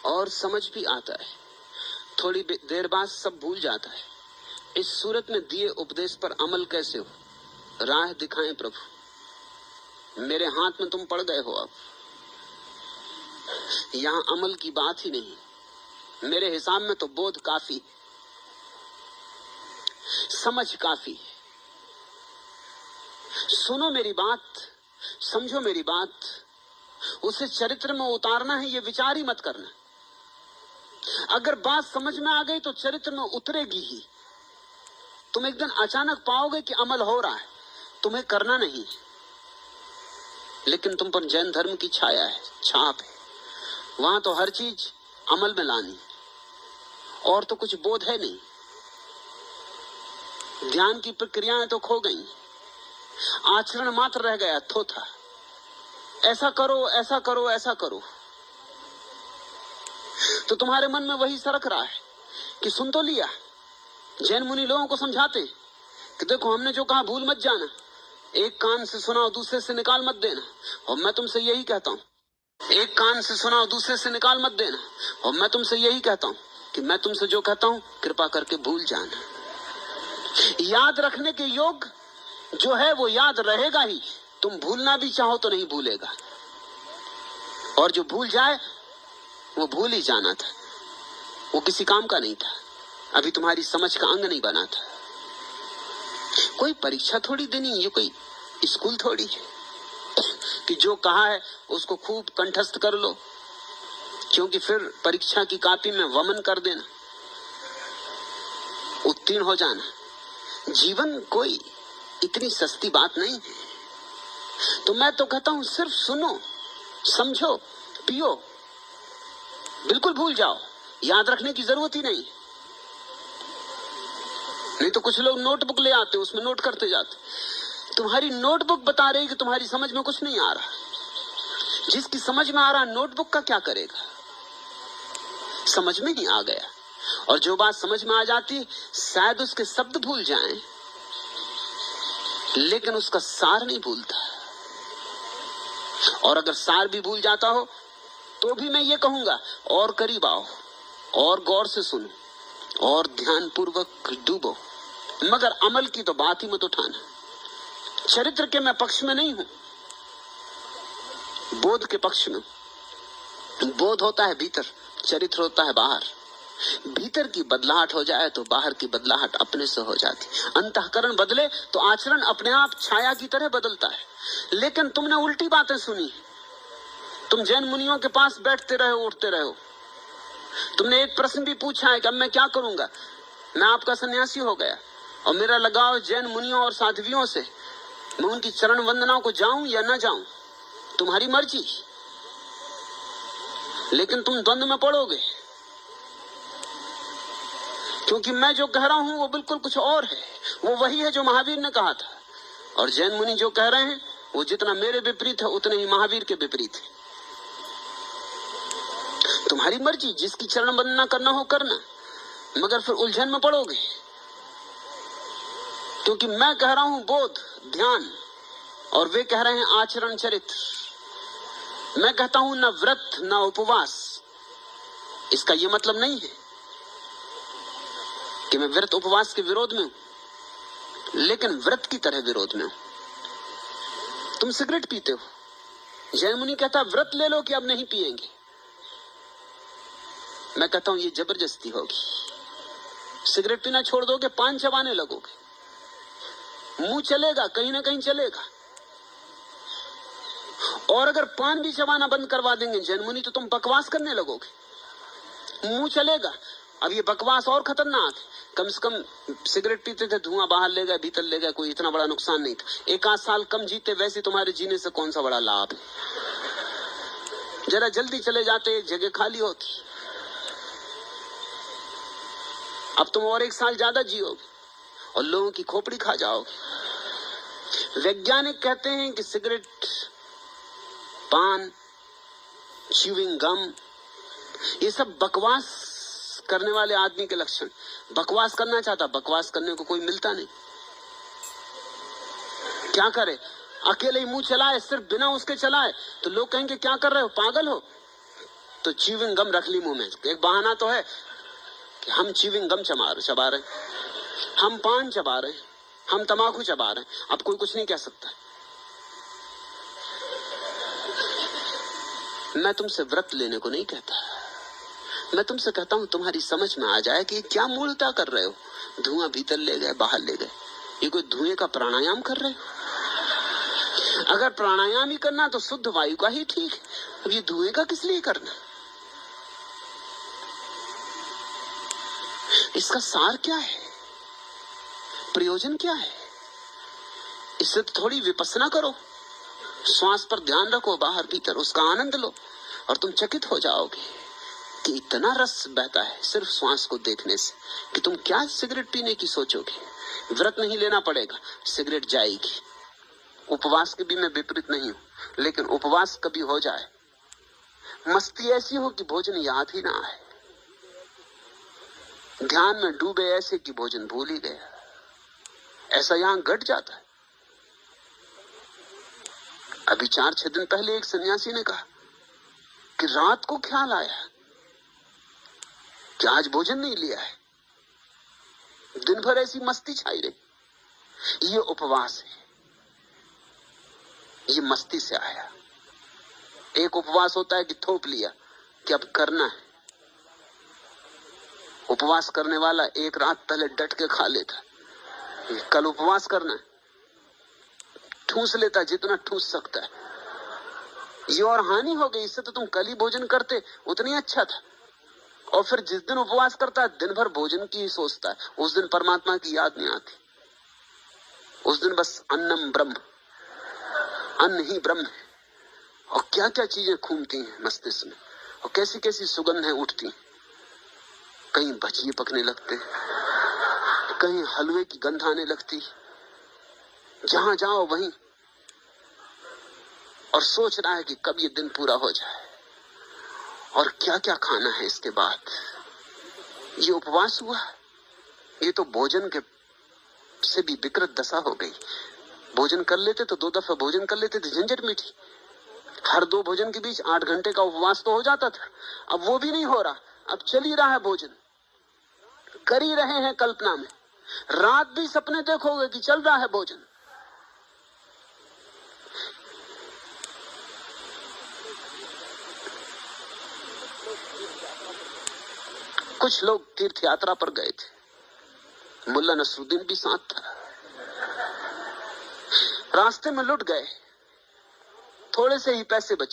और समझ भी आता है, थोड़ी देर बाद सब भूल जाता है। इस सूरत में दिए उपदेश पर अमल कैसे हो? राह दिखाएं प्रभु, मेरे हाथ में तुम पड़ गए हो। अब यहां अमल की बात ही नहीं, मेरे हिसाब में तो बोध काफी, समझ काफी। सुनो मेरी बात, समझो मेरी बात, उसे चरित्र में उतारना है, ये विचार ही मत करना। अगर बात समझ में आ गई तो चरित्र में उतरेगी ही। तुम एक दिन अचानक पाओगे कि अमल हो रहा है, तुम्हें करना नहीं, लेकिन तुम पर जैन धर्म की छाया है, छाप है। वहां तो हर चीज अमल में लानी, और तो कुछ बोध है नहीं। ध्यान की प्रक्रियाएं तो खो गई, आचरण मात्र रह गया, थोथा। ऐसा करो, ऐसा करो, ऐसा करो। तो तुम्हारे मन में वही सरक रहा है कि सुन तो लिया, जैन मुनि लोगों को समझाते कि देखो हमने जो कहा भूल मत जाना, एक कान से सुनाओ दूसरे से निकाल मत देना। और मैं तुमसे यही कहता हूं, एक कान से सुनाओ दूसरे से निकाल मत देना। और मैं तुमसे यही कहता हूं कि मैं तुमसे जो कहता हूं कृपा करके भूल जाना। याद रखने के योग जो है वो याद रहेगा ही, तुम भूलना भी चाहो तो नहीं भूलेगा। और जो भूल जाए वो भूल ही जाना था, वो किसी काम का नहीं था, अभी तुम्हारी समझ का अंग नहीं बना था। कोई परीक्षा थोड़ी देनी, ये कोई स्कूल थोड़ी है कि जो कहा है उसको खूब कंठस्थ कर लो, क्योंकि फिर परीक्षा की कॉपी में वमन कर देना, उत्तीर्ण हो जाना। जीवन कोई इतनी सस्ती बात नहीं है। तो मैं तो कहता हूं सिर्फ सुनो, समझो, पियो, बिल्कुल भूल जाओ, याद रखने की जरूरत ही नहीं। नहीं तो कुछ लोग नोटबुक ले आते, उसमें नोट करते जाते। तुम्हारी नोटबुक बता रही कि तुम्हारी समझ में कुछ नहीं आ रहा। जिसकी समझ में आ रहा, नोटबुक का क्या करेगा? समझ में ही आ गया। और जो बात समझ में आ जाती, शायद उसके शब्द भूल जाएं, लेकिन उसका सार नहीं भूलता। और अगर सार भी भूल जाता हो तो भी मैं ये कहूंगा, और करीब आओ, और गौर से सुनो, और ध्यान पूर्वक डूबो। मगर अमल की तो बात ही मत उठाना। चरित्र के मैं पक्ष में नहीं हूं, बोध के पक्ष में। बोध होता है भीतर, चरित्र होता है बाहर। भीतर की बदलाहट हो जाए तो बाहर की बदलाहट अपने से हो जाती। अंतःकरण बदले तो आचरण अपने आप छाया की तरह बदलता है। लेकिन तुमने उल्टी बातें सुनी। तुम जैन मुनियों के पास बैठते रहे, उठते रहे हो। तुमने एक प्रश्न भी पूछा है कि अब मैं क्या करूंगा, मैं आपका सन्यासी हो गया और मेरा लगाव जैन मुनियों और साध्वियों से, मैं उनकी चरण वंदना को जाऊं या ना जाऊं, तुम्हारी मर्जी। लेकिन तुम द्वंद्व में पड़ोगे, क्योंकि मैं जो कह रहा हूं वो बिल्कुल कुछ और है। वो वही है जो महावीर ने कहा था, और जैन मुनि जो कह रहे हैं वो जितना मेरे विपरीत है उतने ही महावीर के विपरीत है। तुम्हारी मर्जी, जिसकी चरण वंदना करना हो करना, मगर फिर उलझन में पड़ोगे। क्योंकि मैं कह रहा हूं बोध, ध्यान, और वे कह रहे हैं आचरण, चरित्र। मैं कहता हूं न व्रत न उपवास। इसका यह मतलब नहीं है कि मैं व्रत उपवास के विरोध में हूं, लेकिन व्रत की तरह विरोध में हूं। तुम सिगरेट पीते हो, जैन मुनि कहता व्रत ले लो कि अब नहीं पिएंगे। मैं कहता हूं ये जबरदस्ती होगी। सिगरेट पीना छोड़ दोगे, पान चबाने लगोगे, मुंह चलेगा, कहीं ना कहीं चलेगा। और अगर पान भी चबाना बंद करवा देंगे जैन मुनि तो तुम बकवास करने लगोगे, मुंह चलेगा। अब ये बकवास और खतरनाक है। कम से कम सिगरेट पीते थे, धुआं बाहर ले गया, भीतर ले गया, कोई इतना बड़ा नुकसान नहीं था। एक आध साल कम जीते, वैसे तुम्हारे जीने से कौन सा बड़ा लाभ है। जरा जल्दी चले जाते, एक जगह खाली होती। अब तुम और एक साल ज्यादा जियोगे और लोगों की खोपड़ी खा जाओगे। वैज्ञानिक कहते हैं कि सिगरेट, पान, च्यूइंग गम, ये सब बकवास करने वाले आदमी के लक्षण। बकवास करना चाहता, बकवास करने को कोई मिलता नहीं। क्या करे, अकेले ही मुंह चलाए, सिर्फ बिना उसके चलाए, तो लोग कहेंगे क्या कर रहे हो, पागल हो। तो च्यूइंग गम रख ली मुंह में। एक बहाना तो है कि हम च्यूइंग गम चबा रहे, हम पान चबा रहे, हम तंबाकू चबा रहे, अब कोई कुछ नहीं कह सकता। मैं तुमसे व्रत लेने को नहीं कहता, मैं तुमसे कहता हूं तुम्हारी समझ में आ जाए कि क्या मूलता कर रहे हो। धुआं भीतर ले गए, बाहर ले गए, ये कोई धुएं का प्राणायाम कर रहे हो? अगर प्राणायाम ही करना तो शुद्ध वायु का ही ठीक है, अब ये धुएं का किस लिए करना? इसका सार क्या है, प्रयोजन क्या है? इससे तो थोड़ी विपස්සना करो, श्वास पर ध्यान रखो, बाहर भीतर उसका आनंद लो, और तुम चकित हो जाओगे कि इतना रस बहता है सिर्फ श्वास को देखने से कि तुम क्या सिगरेट पीने की सोचोगे। व्रत नहीं लेना पड़ेगा, सिगरेट जाएगी। उपवास के भी मैं विपरीत नहीं हूं, लेकिन उपवास कभी हो जाए, मस्ती ऐसी हो कि भोजन याद ही ना आए, ध्यान में डूबे ऐसे कि भोजन भूल ही गया, ऐसा यहां घट जाता है। अभी 4-6 दिन पहले एक सन्यासी ने कहा कि रात को ख्याल आया कि आज भोजन नहीं लिया है, दिन भर ऐसी मस्ती छाई रही। ये उपवास है, ये मस्ती से आया। एक उपवास होता है कि थोप लिया कि अब करना है। उपवास करने वाला एक रात पहले डट के खा लेता, कल उपवास करना है, ठूस लेता जितना ठूस सकता है। ये और हानि हो गई, इससे तो तुम कल ही भोजन करते उतनी अच्छा था। और फिर जिस दिन उपवास करता है दिन भर भोजन की ही सोचता है, उस दिन परमात्मा की याद नहीं आती। उस दिन बस अन्नम ब्रह्म, अन्न ही ब्रह्म है। और क्या क्या चीजें घूमती हैं मस्तिष्क में, और कैसी कैसी सुगंधें उठती। कहीं भजिए पकने लगते, कहीं हलवे की गंध आने लगती, जहां जाओ वहीं, और सोच रहा है कि कब ये दिन पूरा हो जाए और क्या क्या खाना है इसके बाद। ये उपवास हुआ, ये तो भोजन के से भी विकृत दशा हो गई। भोजन कर लेते तो 2 दफा भोजन कर लेते थे, झंझट मीठी। हर 2 भोजन के बीच 8 घंटे का उपवास तो हो जाता था, अब वो भी नहीं हो रहा। अब चल ही रहा है भोजन, कर ही रहे हैं कल्पना में, रात भी सपने देखोगे कि चल रहा है भोजन। कुछ लोग तीर्थ यात्रा पर गए थे, मुल्ला नसरुद्दीन भी साथ था। रास्ते में लुट गए, थोड़े से ही पैसे बचे।